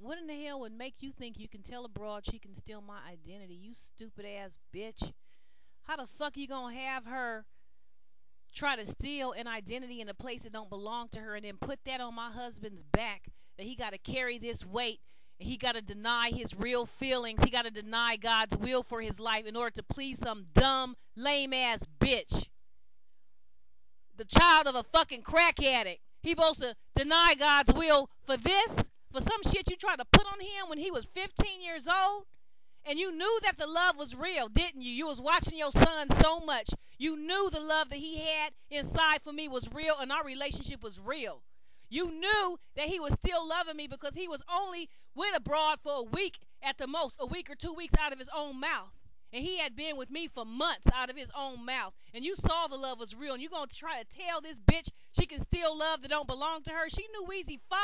What in the hell would make you think you can tell a broad she can steal my identity? You stupid ass bitch. How the fuck you gonna have her try to steal an identity in a place that don't belong to her and then put that on my husband's back, that he gotta carry this weight and he gotta deny his real feelings, he gotta deny God's will for his life in order to please some dumb, lame ass bitch? The child of a fucking crack addict. He supposed to deny God's will for this? For some shit you tried to put on him when he was 15 years old? And you knew that the love was real, didn't you? You was watching your son so much. You knew the love that he had inside for me was real and our relationship was real. You knew that he was still loving me because he was only with a broad for a week at the most, a week or 2 weeks out of his own mouth. And he had been with me for months out of his own mouth. And you saw the love was real. And you're going to try to tell this bitch she can steal love that don't belong to her? She knew Weezy 5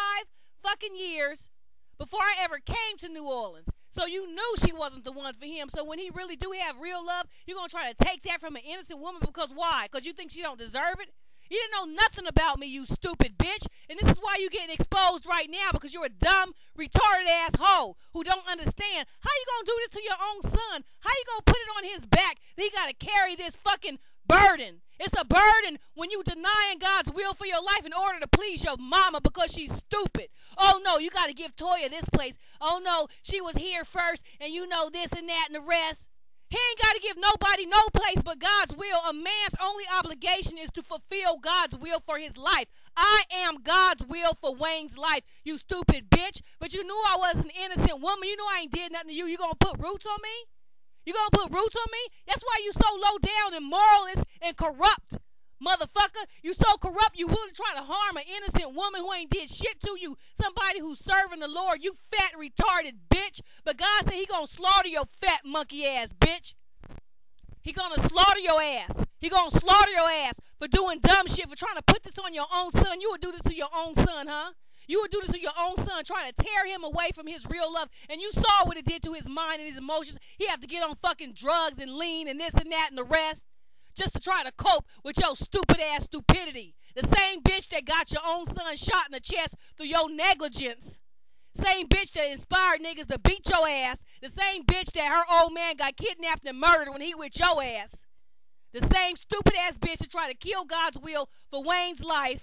fucking years before I ever came to New Orleans. So you knew she wasn't the one for him. So when he really do have real love, you're going to try to take that from an innocent woman because why? Because you think she don't deserve it? You didn't know nothing about me, you stupid bitch. And this is why you're getting exposed right now, because you're a dumb, retarded ass hoe who don't understand. How you going to do this to your own son? How you going to put it on his back that he got to carry this fucking burden? It's a burden when you denying God's will for your life in order to please your mama because she's stupid. Oh no, you got to give Toya this place. Oh no, she was here first and you know this and that and the rest. He ain't got to give nobody no place but God's will. A man's only obligation is to fulfill God's will for his life. I am God's will for Wayne's life, you stupid bitch. But you knew I was an innocent woman. You knew I ain't did nothing to you. You gonna put roots on me? You gonna put roots on me? That's why you so low down and moralist and corrupt, motherfucker. You so corrupt you willing to try to harm an innocent woman who ain't did shit to you. Somebody who's serving the Lord, you fat retarded bitch. But God said he gonna slaughter your fat monkey ass bitch. He gonna slaughter your ass. He gonna slaughter your ass for doing dumb shit, for trying to put this on your own son. You would do this to your own son, huh? You would do this to your own son, trying to tear him away from his real love. And you saw what it did to his mind and his emotions. He had to get on fucking drugs and lean and this and that and the rest just to try to cope with your stupid ass stupidity. The same bitch that got your own son shot in the chest through your negligence. Same bitch that inspired niggas to beat your ass. The same bitch that her old man got kidnapped and murdered when he with your ass. The same stupid ass bitch that tried to kill God's will for Wayne's life.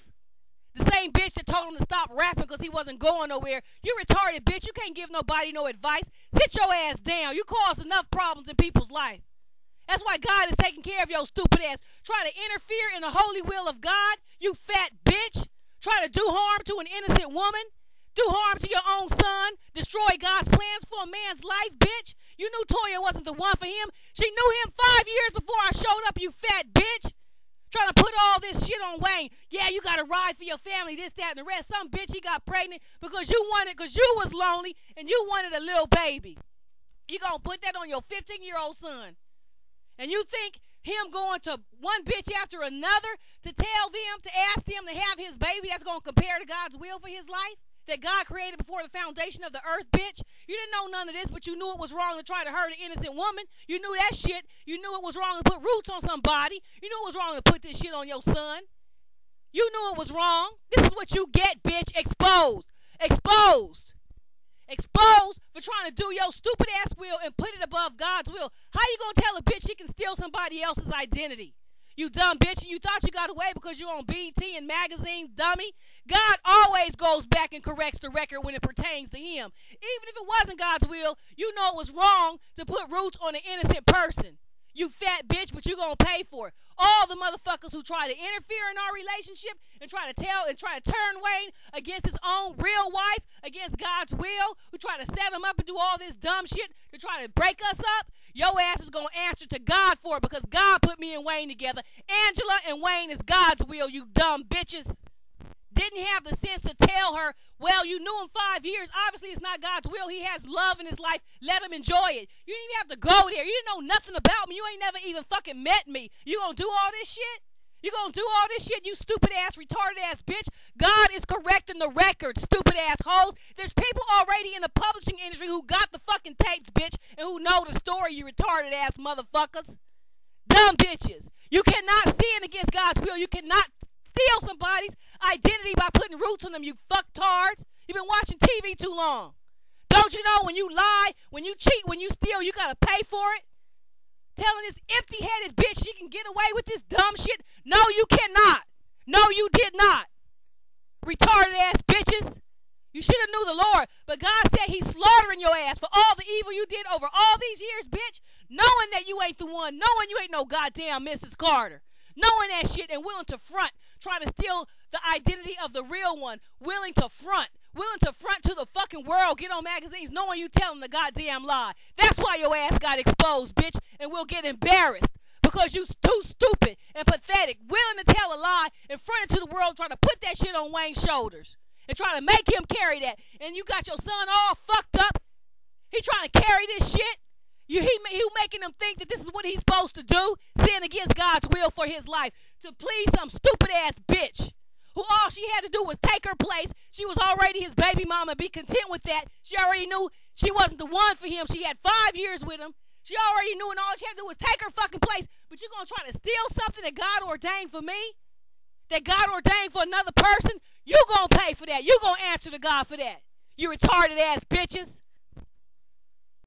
The same bitch that told him to stop rapping because he wasn't going nowhere. You retarded bitch. You can't give nobody no advice. Sit your ass down. You caused enough problems in people's life. That's why God is taking care of your stupid ass. Try to interfere in the holy will of God, you fat bitch. Try to do harm to an innocent woman. Do harm to your own son. Destroy God's plans for a man's life, bitch. You knew Toya wasn't the one for him. She knew him 5 years before I showed up, you fat bitch. Trying to put all this shit on Wayne. Yeah, you got to ride for your family, this, that, and the rest. Some bitch he got pregnant because you wanted, because you was lonely and you wanted a little baby. You going to put that on your 15-year-old son. And you think him going to one bitch after another to tell them, to ask them to have his baby, that's going to compare to God's will for his life? That God created before the foundation of the earth, bitch? You didn't know none of this, but you knew it was wrong to try to hurt an innocent woman. You knew that shit. You knew it was wrong to put roots on somebody. You knew it was wrong to put this shit on your son. You knew it was wrong. This is what you get, bitch. Exposed. Exposed. Exposed for trying to do your stupid ass will and put it above God's will. How you gonna tell a bitch she can steal somebody else's identity? You dumb bitch, and you thought you got away because you're on b.e.t. and magazines, dummy. God always goes back and corrects the record when it pertains to him. Even if it wasn't God's will, you know it was wrong to put roots on an innocent person. You fat bitch, but you're going to pay for it. All the motherfuckers who try to interfere in our relationship and try to turn Wayne against his own real wife, against God's will, who try to set him up and do all this dumb shit to try to break us up, your ass is going to answer to God for it because God put me and Wayne together. Angela and Wayne is God's will, you dumb bitches. Didn't have the sense to tell her, well, you knew him 5 years. Obviously, it's not God's will. He has love in his life. Let him enjoy it. You didn't even have to go there. You didn't know nothing about me. You ain't never even fucking met me. You gonna do all this shit? You gonna do all this shit, you stupid ass, retarded ass bitch? God is correcting the record, stupid ass hoes. There's people already in the publishing industry who got the fucking tapes, bitch, and who know the story, you retarded ass motherfuckers. Dumb bitches. You cannot sin against God's will. You cannot steal somebody's identity by putting roots on them, you fucktards. You've been watching TV too long. don't you know when you lie, when you cheat, when you steal, you got to pay for it? Telling this empty-headed bitch she can get away with this dumb shit? No, you cannot. No, you did not. Retarded ass bitches. You should have knew the Lord. But God said he's slaughtering your ass for all the evil you did over all these years, bitch. Knowing that you ain't the one. Knowing you ain't no goddamn Mrs. Carter. Knowing that shit and willing to front. Trying to steal the identity of the real one. Willing to front. Willing to front to the fucking world. Get on magazines knowing you telling the goddamn lie. That's why your ass got exposed, bitch. And we'll get embarrassed. Because you too stupid and pathetic. Willing to tell a lie in front of the world. Trying to put that shit on Wayne's shoulders. And trying to make him carry that. And you got your son all fucked up. He trying to carry this shit. He making him think that this is what he's supposed to do. Sin against God's will for his life. To please some stupid ass bitch. Who all she had to do was take her place. She was already his baby mama. Be content with that. She already knew she wasn't the one for him. She had 5 years with him. She already knew, and all she had to do was take her fucking place. But you're going to try to steal something that God ordained for me? That God ordained for another person? You're going to pay for that. You're going to answer to God for that. You retarded ass bitches.